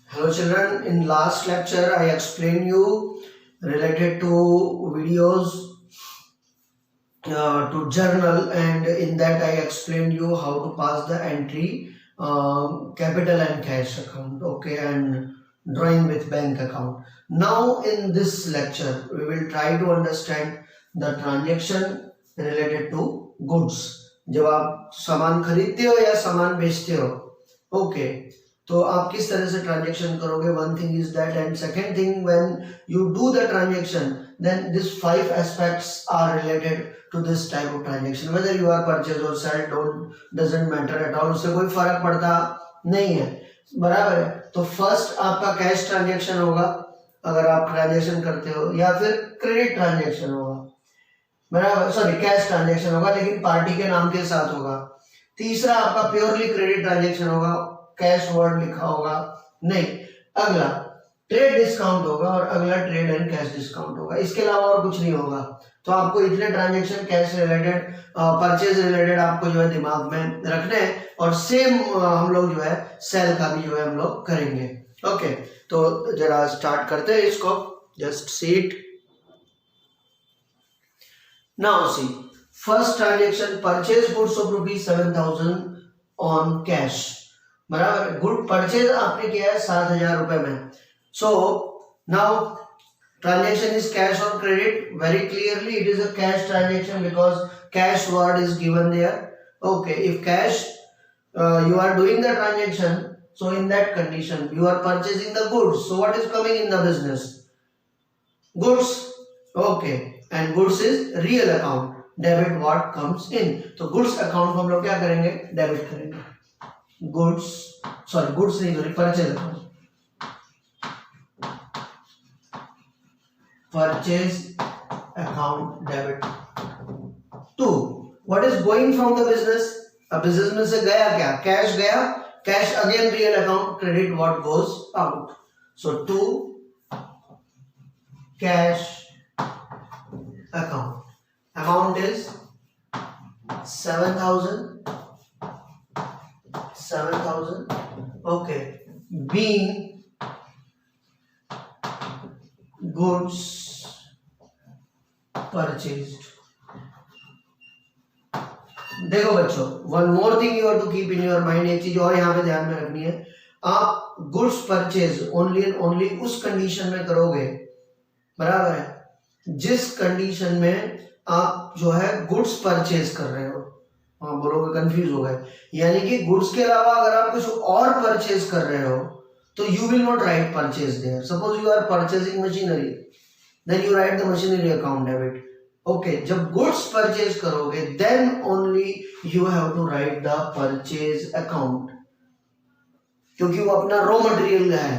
Hello children, in last lecture I explained you related to videos to journal, and in that I explained you how to pass the entry capital and cash account, okay, and drawing with bank account. Now in this lecture we will try to understand the transaction related to goods. जब आप सामान खरीदते हो या सामान बेचते हो, okay, तो आप किस तरह से ट्रांजेक्शन करोगे. One thing is that, and second thing, when you do the transaction then these five aspects are related to this type of transaction. Whether you are purchase or sell, doesn't matter at all, उससे कोई फर्क पड़ता नहीं है, बराबर है. तो first आपका कैश ट्रांजेक्शन होगा अगर आप ट्रांजेक्शन करते हो, या फिर क्रेडिट ट्रांजेक्शन होगा, बराबर, सॉरी कैश ट्रांजेक्शन होगा लेकिन पार्टी के नाम के साथ होगा. तीसरा आपका प्योरली क्रेडिट ट्रांजेक्शन होगा, कैश वर्ड लिखा होगा नहीं. अगला ट्रेड डिस्काउंट होगा और अगला ट्रेड एंड कैश डिस्काउंट होगा. इसके अलावा और कुछ नहीं होगा. तो आपको इतने transaction cash related, purchase related आपको जो है दिमाग में रखने हैं, और सेम हम लोग जो है सेल का भी जो है हम लोग करेंगे. ओके, तो जरा स्टार्ट करते हैं इसको. Just see it. Now see, first transaction purchase goods of ₹7,000 on cash, बराबर. गुड परचेज आपने किया है 7,000 रुपए में. So now transaction is cash or credit. Very clearly it is a cash transaction because cash word is given there. Okay, if cash you are doing the transaction, so in that condition you are purchasing the goods. So what is coming in the business? Goods. Okay, and goods is real account. Debit what comes in. तो goods account को हम लोग क्या करेंगे? Debit करेंगे. Goods, sorry goods नहीं, sorry purchase account. Purchase account debit. 2. What is going from the business? अब business में से गया क्या? Cash गया. Cash again real account. Credit what goes out. So 2 cash account. Amount is 7,000. Okay. Being goods purchased. देखो बच्चों, one more thing you have to keep in your mind. एक चीज और यहाँ पे ध्यान में रखनी है. आप goods purchase only and only उस कंडीशन में करोगे, बराबर है, जिस कंडीशन में आप जो है गुड्स परचेज कर रहे हो. हाँ बोलोगे कंफ्यूज हो गए. यानी कि गुड्स के अलावा अगर आप कुछ और परचेज कर रहे हो तो you will not write purchase there. Suppose you are purchasing machinery, then you write the machinery account debit. Okay, जब goods purchase करोगे then only you have to write the purchase account, क्योंकि वो अपना raw material है.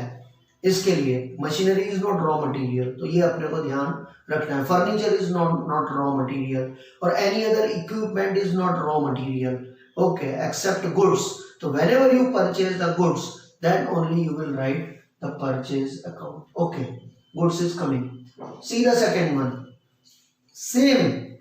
इसके लिए machinery is not raw material, तो ये अपने को ध्यान रखना है. Furniture is not raw material, or any other equipment is not raw material. Okay, except goods. So whenever you purchase the goods, then only you will write the purchase account. Okay, goods is coming. See the second one. Same.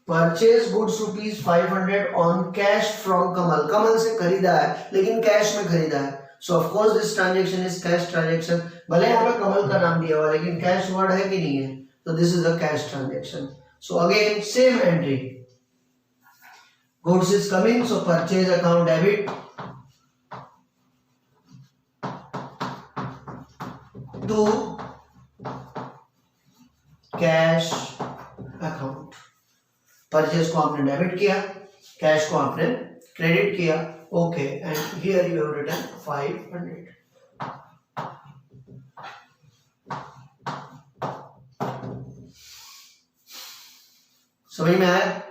Purchase goods ₹500 on cash from Kamal. Kamal से खरीदा है लेकिन cash में खरीदा है. So of course this transaction is cash transaction. भले यहाँ पे कमल का नाम दिया हुआ लेकिन कैश वर्ड है कि नहीं है, तो this is a cash transaction. So again same entry. Goods is coming, so purchase account debit. To cash account. Purchase को आपने डेबिट किया, कैश को आपने क्रेडिट किया. Okay, and here you have written 500. समझ में आया?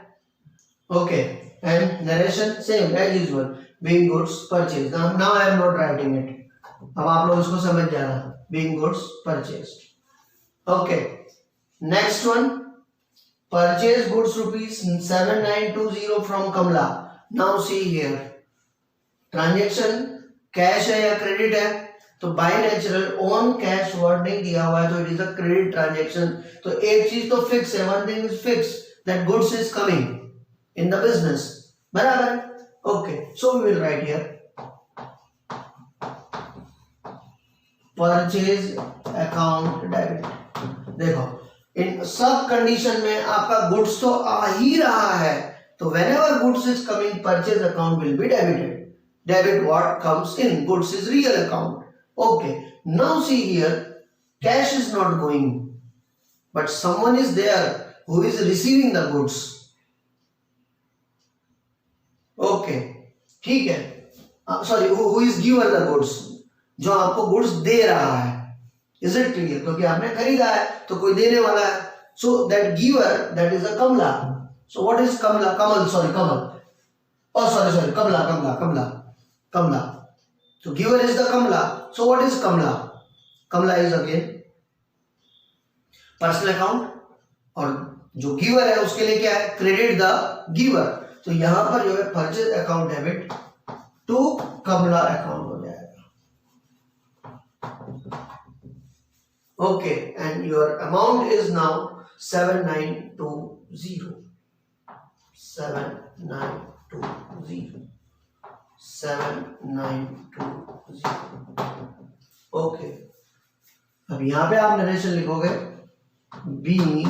Okay, and narration same as usual. Being goods purchase. Now I am not writing it. अब आप लोग इसको समझ जाना. Being goods purchased. Okay. Next one. Purchase goods ₹7,920 from Kamla. Now see here. Transaction cash है या credit है? तो by natural on cash word नहीं दिया हुआ है, तो it is a credit transaction. तो एक चीज तो fix है. One thing is fixed, that goods is coming in the business. बराबर? Okay. So we will write here purchase account debit. देखो इन सब कंडीशन में आपका गुड्स तो आ ही रहा है, तो whenever goods is coming, purchase account will be debited. Debit what comes in, goods is real account. Okay, now see here, cash is not going, but someone is there who is receiving the goods. Okay, ठीक है, sorry, who is giver the goods, जो आपको goods दे रहा है। Is it clear? क्योंकि आपने खरीदा है तो कोई देने वाला है। So that giver, that is a Kamala. So what is Kamala? Kamal, sorry Kamal, oh sorry Kamala. So giver is the kamla. So what is kamla? Kamla is again personal account, और जो गिवर है उसके लिए क्या है? Credit the giver. तो यहां पर जो है purchase account debit to Kamala account हो जाएगा। Okay, and your amount is now 7920 7920। Okay, अब यहां पे आप नरेशन लिखोगे being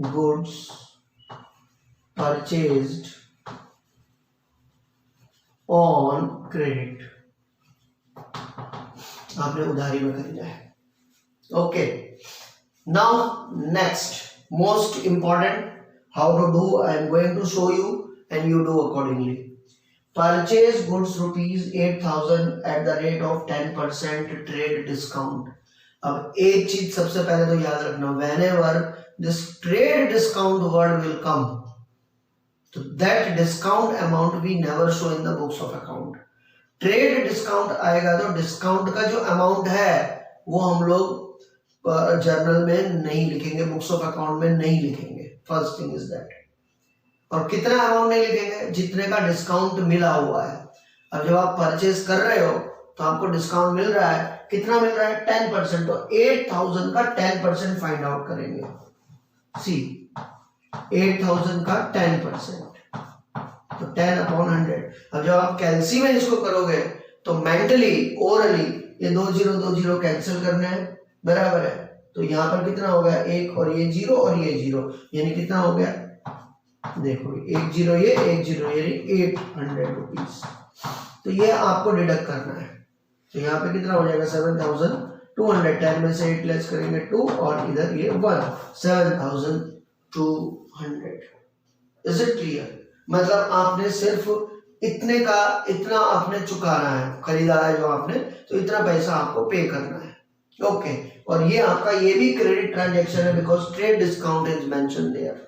goods purchased on credit, आपने उधारी में खरीदा है। Okay, now next most important, how to do, I am going to show you and you do accordingly. Purchase goods rupees 8,000 at the rate of 10% trade discount. अब एक चीज सबसे पहले तो याद रखना, whenever this trade discount word will come, so that discount amount we never show in the books of account. Trade discount आएगा तो डिस्काउंट का जो अमाउंट है वो हम लोग जर्नल में नहीं लिखेंगे, बुक्स ऑफ अकाउंट में नहीं लिखेंगे। First thing is that. और कितना अमाउंट नहीं लिखेंगे? जितने का डिस्काउंट मिला हुआ है। अब जब आप परचेज कर रहे हो तो आपको डिस्काउंट मिल रहा है, कितना मिल रहा है? 10%। तो 8,000 का 10% फाइंड आउट करेंगे। सी 8,000 का 10%, तो 10/100। अब जब आप कैलसी में इसको करोगे तो मेंटली ओरली ये 2 0 कैंसिल करने हैं, बराबर है। तो यहाँ पर कितना हो गया? 1 और ये 0 और ये 0, यानी कितना हो गया? देखो 1 0 ये 1 0, यानी 800 रुपीज। तो ये आपको डिडक्ट करना है। तो यहाँ पे कितना हो जाएगा? 7,200। 10 में से 8 लेस करेंगे 2 और इधर ये 1, 7,200। Is it clear? मतलब आपने सिर्फ इतने का इतना आपने चुकाना है, खरीदा है जो आपने, तो इतना पैसा आपको पे करना है। ओके, और ये आपका ये भी क्रेडिट ट्रांजैक्शन है because trade discount is mention there.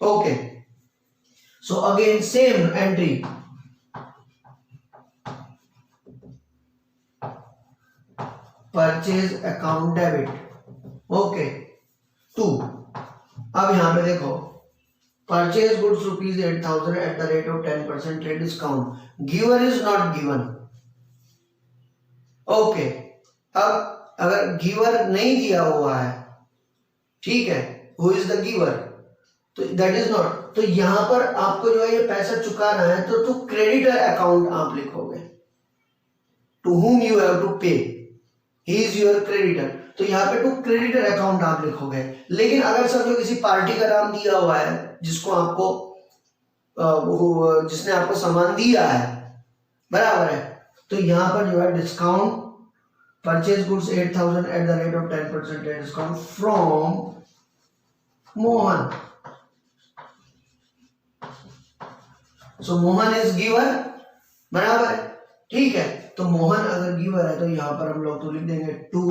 Okay, so again same entry, purchase account debit. Okay, 2। अब यहां पे देखो, purchase goods rupees 8,000 at the rate of 10% trade discount, giver is not given. Okay, अब अगर giver नहीं दिया हुआ है, ठीक है, हु इज द गिवर, तो दैट इज नॉट, तो यहां पर आपको जो है ये पैसा चुकाना है, तो टू क्रेडिटर अकाउंट आप लिखोगे, to whom you have to पे, ही इज योर क्रेडिटर। तो यहाँ पे टू क्रेडिटर अकाउंट आप लिखोगे। लेकिन अगर समझो किसी पार्टी का नाम दिया हुआ है जिसको आपको जिसने आपको सामान दिया है, बराबर है, तो यहाँ पर जो है discount, purchase goods 8,000 at the rate of 10% discount from Mohan. So Mohan is giver, बराबर है, ठीक है। तो मोहन अगर गिवर है तो यहां पर हम लोग तो लिख देंगे टू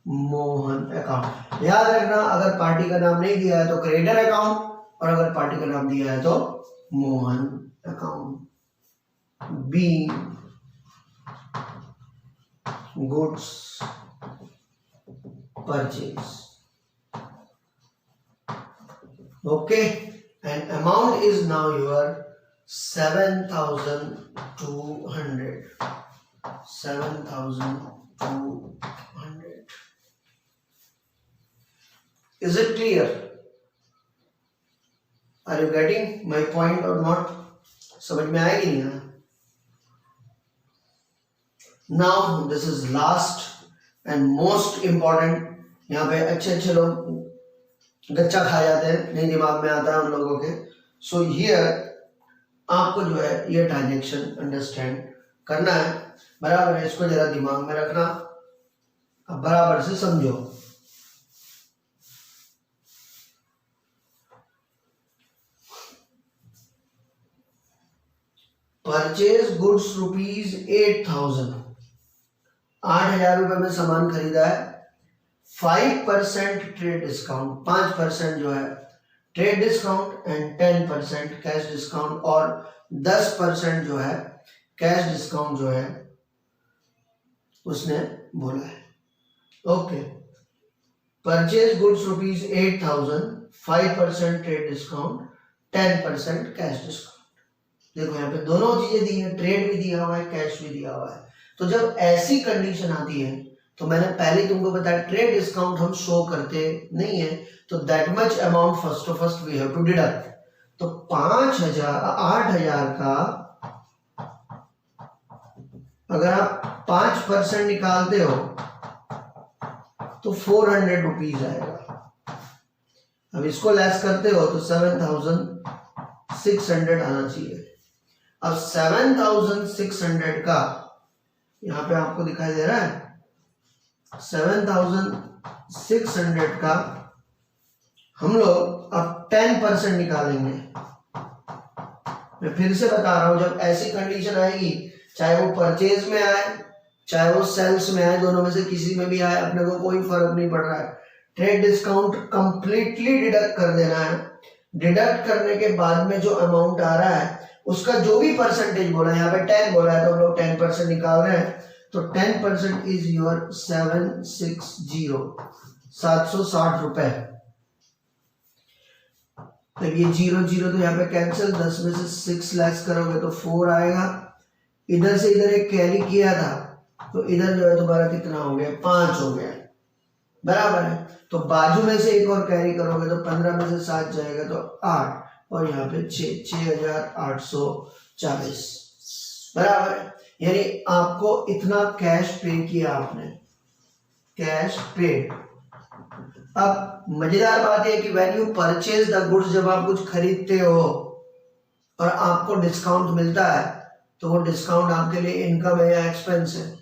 मोहन अकाउंट। याद रखना, अगर पार्टी का नाम नहीं दिया है तो क्रेडिटर अकाउंट, और अगर पार्टी का नाम दिया है तो Mohan account. B goods purchase. Okay, and amount is now your 7,200। 7,200। Is it clear? Are you getting my point or not? समझ में आएगी नहीं? Now this is last and most important. यहाँ पे अच्छे अच्छे लोग गच्चा खा जाते हैं, नहीं दिमाग में आता है उन लोगों के। सो हियर आपको जो है ये ट्रांजेक्शन अंडरस्टैंड करना है, बराबर है। इसको जरा दिमाग में रखना, अब बराबर से समझो। परचेज गुड्स रुपीज 8,000, 8,000 रुपए में सामान खरीदा है। 5% ट्रेड डिस्काउंट, 5% जो है trade discount and 10% cash discount, और 10% जो है कैश डिस्काउंट जो है उसने बोला है। Okay, purchase goods rupees 8,000, 5% trade discount, 10% cash discount. देखो यहाँ पे दोनों चीजें दी है, ट्रेड भी दिया हुआ है, कैश भी दिया हुआ है। तो जब ऐसी कंडीशन आती है तो मैंने पहले तुमको बताया ट्रेड डिस्काउंट हम शो करते नहीं है, तो that much amount first we have to deduct. तो 8,000 का अगर आप 5% निकालते हो तो 400 रुपीज आएगा। अब इसको लेस करते हो तो 7,600 आना चाहिए। अब 7,600 का यहां पे आपको दिखाई दे रहा है, 7,600 का हम लोग अब 10% निकालेंगे। मैं फिर से बता रहा हूं, जब ऐसी कंडीशन आएगी, चाहे वो परचेज में आए चाहे वो सेल्स में आए, दोनों में से किसी में भी आए, अपने को कोई फर्क नहीं पड़ रहा है। ट्रेड डिस्काउंट कंप्लीटली डिडक्ट कर देना है। डिडक्ट करने के बाद में जो अमाउंट आ रहा है उसका जो भी परसेंटेज बोला है, यहाँ पे 10 बोला है तो हम लोग 10% निकाल रहे हैं। तो 10% इज योर 760 रुपए। तो ये 0 तो यहाँ पे कैंसिल, 10 में से 6 लेस करोगे तो 4 आएगा। इधर से इधर एक कैरी किया था तो इधर जो है दोबारा कितना हो गया, 5 हो गया, बराबर है। तो बाजू में से एक और कैरी करोगे तो 15 में से 7 जाएगा तो 8, और यहाँ पे 6,840, बराबर है। यानी आपको इतना कैश पे किया आपने, कैश पेड। अब मजेदार बात है कि when you purchase the goods, जब आप कुछ खरीदते हो और आपको डिस्काउंट मिलता है तो वो डिस्काउंट आपके लिए इनकम है या एक्सपेंस है?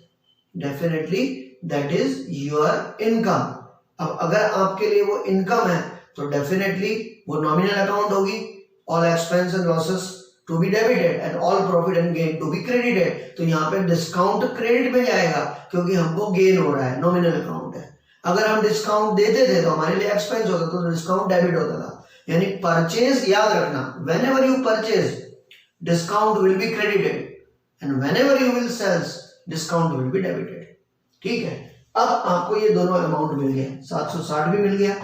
Definitely that is your income. अब अगर आपके लिए वो इनकम है तो डेफिनेटली वो नॉमिनल अकाउंट होगी, all expense and losses to be debited and all profit and gain to be credited. तो यहाँ पे डिस्काउंट क्रेडिट में जाएगा क्योंकि हमको गेन हो रहा है, नॉमिनल अकाउंट है। अगर हम डिस्काउंट देते थे तो हमारे लिए एक्सपेंस होता, तो डिस्काउंट डेबिट होता था। यानी परचेज, याद रखना, whenever you purchase discount will be credited and whenever you will sales discount will be debited. ठीक है, अब आपको ये दोनों अमाउंट मिल गए, 760 भी मिल गया,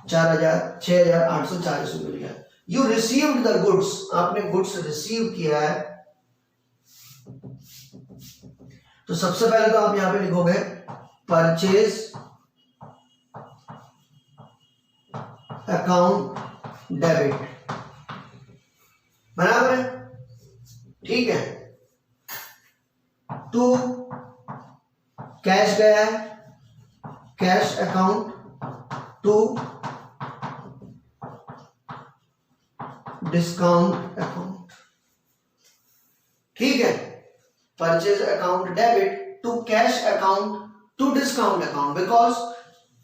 6,840 भी मिल गया। यू रिसीव्ड द गुड्स, आपने गुड्स रिसीव किया है। तो सबसे पहले तो आप यहां पे लिखोगे परचेज अकाउंट डेबिट, बराबर है, ठीक है। टू कैश गया है, cash account to discount account, ठीक है। Purchase account debit to cash account to discount account, because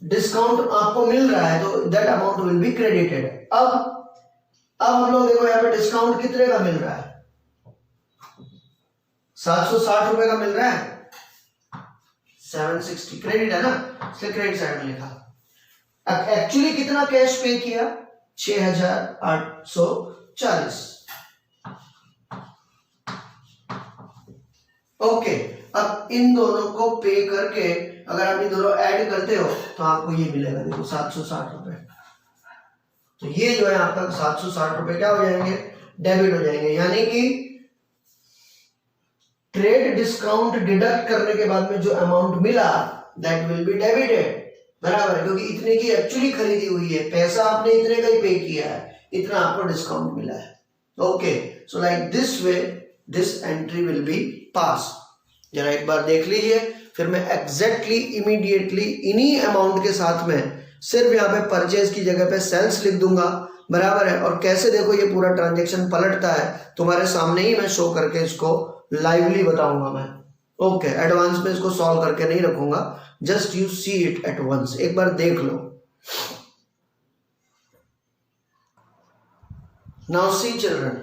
discount आपको मिल रहा है तो that amount will be credited. अब हम लोग देखो यहाँ पे डिस्काउंट कितने का मिल रहा है, 760 रुपए का मिल रहा है, 760 क्रेडिट है ना, इसलिए क्रेडिट साइड में लिखा। एक्चुअली कितना कैश पे किया, 6,840। ओके, अब इन दोनों को पे करके अगर आप ये दोनों ऐड करते हो तो आपको ये मिलेगा, देखो 760 रुपए। तो ये जो है आपका 760 रुपए क्या हो जाएंगे, डेबिट हो जाएंगे। यानी कि ट्रेड डिस्काउंट डिडक्ट करने के बाद में जो अमाउंट मिला दैट विल बी डेबिटेड, बराबर है, क्योंकि इतने की एक्चुअली खरीदी हुई है, पैसा आपने इतने का ही पे किया है, इतना आपको डिस्काउंट मिला है। Okay, so like this way this entry will be pass. जरा एक बार देख लीजिए, फिर मैं एग्जैक्टली इमीडिएटली इन्हीं अमाउंट के साथ में सिर्फ यहाँ पे परचेज की जगह पे सेल्स लिख दूंगा, बराबर है। और कैसे देखो ये पूरा ट्रांजेक्शन पलटता है तुम्हारे सामने ही मैं शो करके इसको लाइवली बताऊंगा मैं। ओके, एडवांस में इसको सॉल्व करके नहीं रखूंगा, just you see it at once, एक बार देख लो। नाउ सी चिल्ड्रन,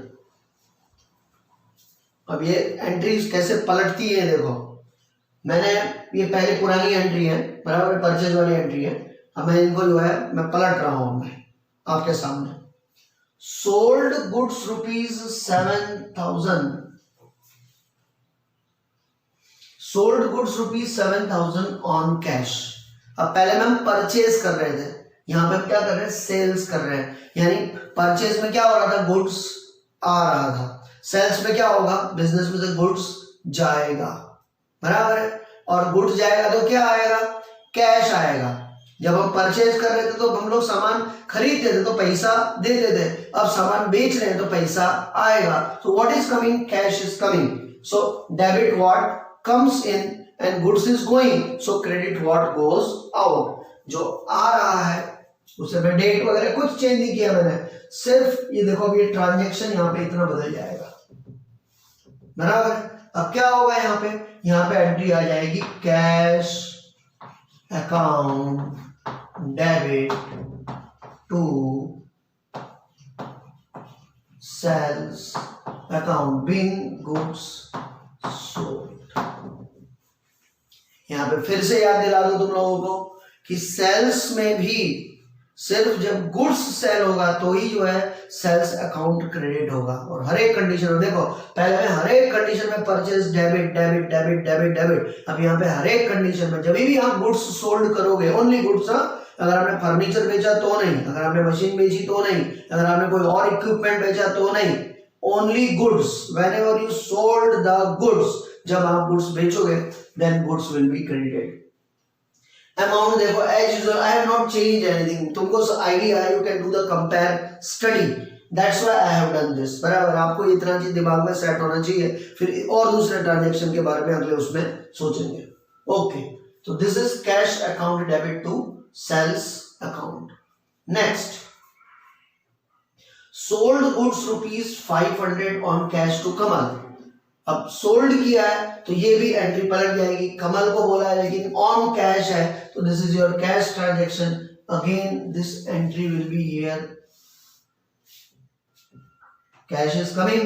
अब ये एंट्रीज कैसे पलटती है देखो। मैंने ये पहले पुरानी एंट्री है, बराबर, परचेज वाली एंट्री है, अब मैं इनको जो है मैं पलट रहा हूं मैं आपके सामने। Sold goods ₹7,000, sold goods ₹7,000 on cash. अब पहले में हम परचेज कर रहे थे, यहां पे हम क्या कर रहे हैं, सेल्स कर रहे हैं। यानी परचेज में क्या हो रहा था, गुड्स आ रहा था, सेल्स में क्या होगा, बिजनेस में से गुड्स जाएगा, बराबर है। और गुड्स जाएगा तो क्या आएगा, कैश आएगा। जब हम परचेज कर रहे थे तो हम लोग सामान खरीदते थे तो पैसा देते थे, अब सामान बेच रहे हैं तो पैसा आएगा। सो what is coming, cash is coming. So debit what comes in and goods is going, so credit what goes out. जो आ रहा है उसे मैं डेट वगैरह कुछ चेंज नहीं किया मैंने, सिर्फ ये देखो अब ये ट्रांजेक्शन यहाँ पे इतना बदल जाएगा, बराबर। अब क्या होगा यहाँ पे एंट्री आ जाएगी, cash account debit to sales account being goods sold. यहां पे फिर से याद दिला दूं तुम लोगों को कि सेल्स में भी सिर्फ जब गुड्स सेल होगा तो ही जो है सेल्स अकाउंट क्रेडिट होगा। और हर एक कंडीशन में देखो, पहले में हर एक कंडीशन में purchase debit debit debit debit debit, अब यहाँ पे हर एक कंडीशन में जब भी आप गुड्स सोल्ड करोगे, ओनली गुड्स, अगर आपने फर्नीचर बेचा तो नहीं, अगर आपने मशीन बेची तो नहीं, अगर आपने कोई और इक्विपमेंट बेचा तो नहीं, only goods. Whenever you sold the goods, जब आप गुड्स बेचोगे then goods will be credited. Amount देखो as usual, I have not change anything, तुमको आइडिया है, you can do the compare study, that's why I have done this, बराबर। आपको इतना चीज दिमाग में सेट होना चाहिए, फिर और दूसरे ट्रांजैक्शन के बारे में अगले उसमें सोचेंगे। ओके, तो this is cash account debit to sales account. Next, sold goods ₹500 on cash to Kamal. अब सोल्ड किया है तो ये भी एंट्री पलट जाएगी, कमल को बोला है लेकिन ऑन कैश है, तो this is your cash transaction, again this entry will be here, cash is coming,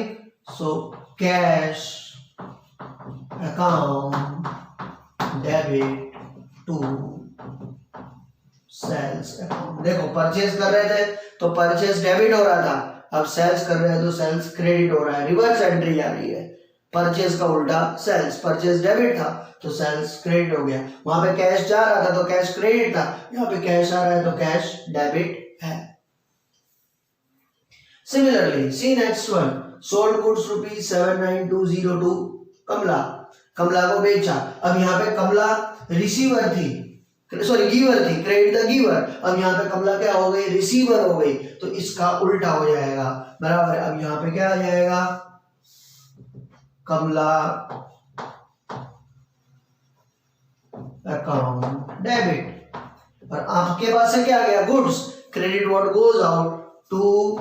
so cash account debit to sales account. देखो परचेज कर रहे थे तो परचेज डेबिट हो रहा था, अब सेल्स कर रहे हैं तो सेल्स क्रेडिट हो रहा है, रिवर्स एंट्री आ रही है। परचेज का उल्टा सेल्स, परचेज डेबिट था तो सेल्स क्रेडिट हो गया, वहां पे कैश जा रहा था तो कैश क्रेडिट था, यहाँ पे कैश आ रहा है तो कैश डेबिट है। Similarly see next one, sold goods ₹79202 Kamala, Kamala को बेचा। अब यहाँ पे कमला रिसीवर थी, सॉरी गिवर थी, क्रेडिट द गिवर, अब यहाँ पे कमला क्या हो गई, रिसीवर हो गई, तो इसका उल्टा हो जाएगा, बराबर। अब यहाँ पे क्या आ जाएगा, कमला अकाउंट डेबिट, और आपके पास से क्या गया, goods, credit what goes out to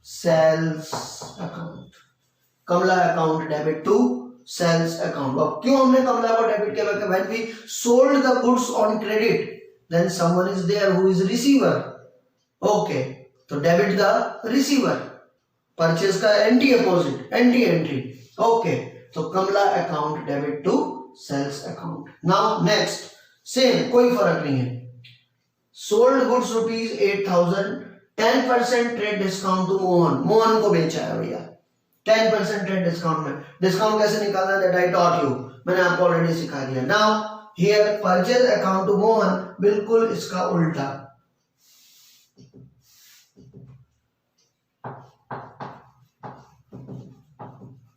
sales account, Kamla account debit to sales account. अब क्यों हमने कमला को डेबिट किया, when we sold the goods on credit then someone is there who is receiver, okay, तो डेबिट द रिसीवर, परचेज का anti opposite, anti entry, okay, तो Kamla account debit to sales account. Now next, same, कोई फर्क नहीं है, sold goods ₹8,000, 10% trade discount to Mohan, Mohan को बेचा है भैया 10% ट्रेड डिस्काउंट में। डिस्काउंट कैसे निकालना, दैट आई टॉट यू, मैंने आपको ऑलरेडी सिखा दिया। Now here purchase account to Mohan, बिल्कुल इसका उल्टा,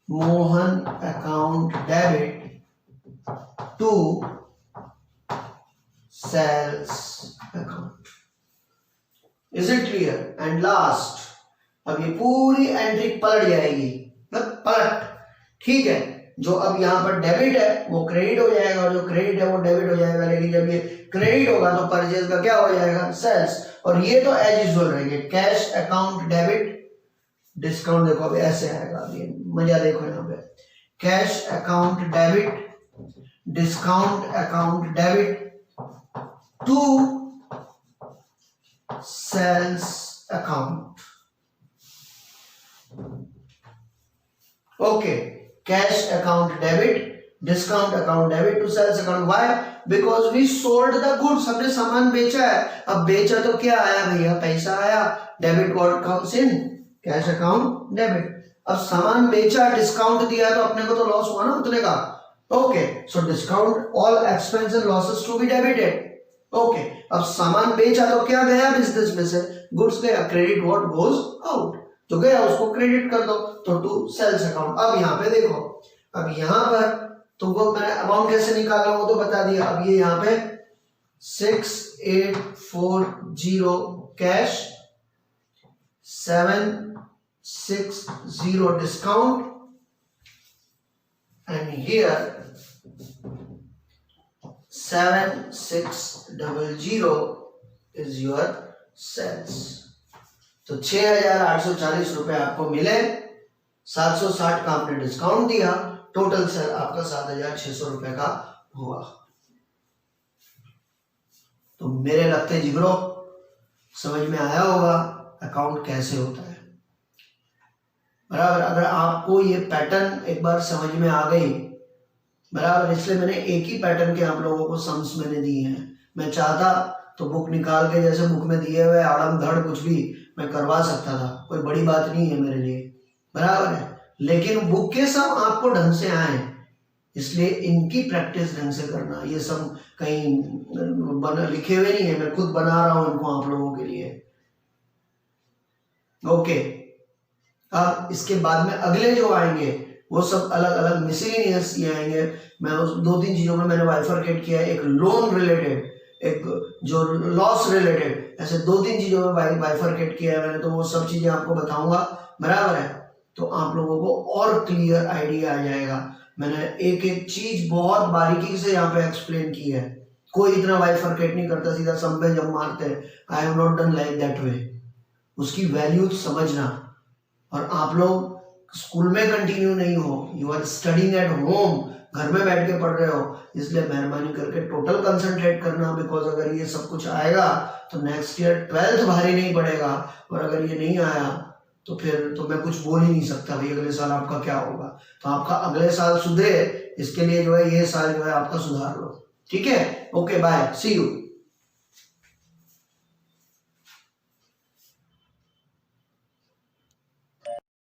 Mohan account debit to sales account. Is it clear? And last, अब ये पूरी एंट्री पलट जाएगी, पलट, ठीक है, जो अब यहाँ पर डेबिट है वो क्रेडिट हो जाएगा और जो क्रेडिट है वो डेबिट हो जाएगा, लेकिन जब ये क्रेडिट होगा तो परचेज का क्या हो जाएगा, सेल्स। और ये तो एज यूजुअल रहेंगे, कैश अकाउंट डेबिट डिस्काउंट। देखो अभी ऐसे आएगा, अभी मजा देखो यहाँ पे, cash account debit discount account debit to sales account. Okay, cash account debit discount account debit to sales account. Why? Because we sold the goods, हमने सामान बेचा है। अब बेचा तो क्या आया भैया, पैसा आया, debit what comes in cash account debit. अब सामान बेचा, डिस्काउंट दिया तो अपने को तो लॉस हुआ ना उतने का। Okay, so discount all expense and losses to be debited. Okay, अब सामान बेचा तो क्या गया बिजनेस में से, गुड्स गया, क्रेडिट व्हाट गोज आउट, जो गया उसको क्रेडिट कर दो, तो टू सेल्स अकाउंट। अब यहाँ पे देखो, अब यहाँ पर तुमको मैंने अमाउंट कैसे निकाला वो तो बता दिया। अब ये यहाँ पे 6840 cash, 760 discount and here 7600 is your sales. तो 6840 रुपए आपको मिले, 760 का आपने डिस्काउंट दिया, टोटल सेल आपका 7600 रुपए का हुआ। तो मेरे लगते जिगरो समझ में आया होगा अकाउंट कैसे होता है, बराबर। अगर आपको ये पैटर्न एक बार समझ में आ गई, बराबर, इसलिए मैंने एक ही पैटर्न के आप लोगों को सम्स मैंने दिए हैं। मैं चाहता तो बुक निकाल के जैसे बुक में दिए हुए आड़म धड़ कुछ भी मैं करवा सकता था, कोई बड़ी बात नहीं है मेरे लिए, बराबर है। लेकिन बुक के सब आपको ढंग से आए, इसलिए इनकी प्रैक्टिस ढंग से करना। ये सब कहीं लिखे हुए नहीं है, मैं खुद बना रहा हूं इनको आप लोगों के लिए। ओके, अब इसके बाद में अगले जो आएंगे वो सब अलग अलग मिसलेनियस ये आएंगे। मैं उस 2-3 चीजों में मैंने बाइफरकेट किया है, एक लोन रिलेटेड, एक जो लॉस रिलेटेड, ऐसे 2-3 चीजों में बाइफरकेट किया है मैंने। तो वो सब चीजें आपको बताऊंगा, बराबर है, तो आप लोगों को और क्लियर आइडिया आ जाएगा। मैंने एक एक चीज बहुत बारीकी से यहाँ पे एक्सप्लेन की है, कोई इतना बाइफरकेट नहीं करता, सीधा सब में जब मारते हैं। आई have not done like that way. उसकी वैल्यू समझना। और आप लोग स्कूल में कंटिन्यू नहीं हो, you are studying at home, घर में बैठ के पढ़ रहे हो, इसलिए मेहरबानी करके टोटल कंसंट्रेट करना। बिकॉज अगर ये सब कुछ आएगा तो नेक्स्ट ईयर 12th भारी नहीं पड़ेगा, और अगर ये नहीं आया तो फिर तो मैं कुछ बोल ही नहीं सकता भाई अगले साल आपका क्या होगा। तो आपका अगले साल सुधरे, इसके लिए जो है ये साल जो है आपका सुधार लो, ठीक है। Okay, bye, see you.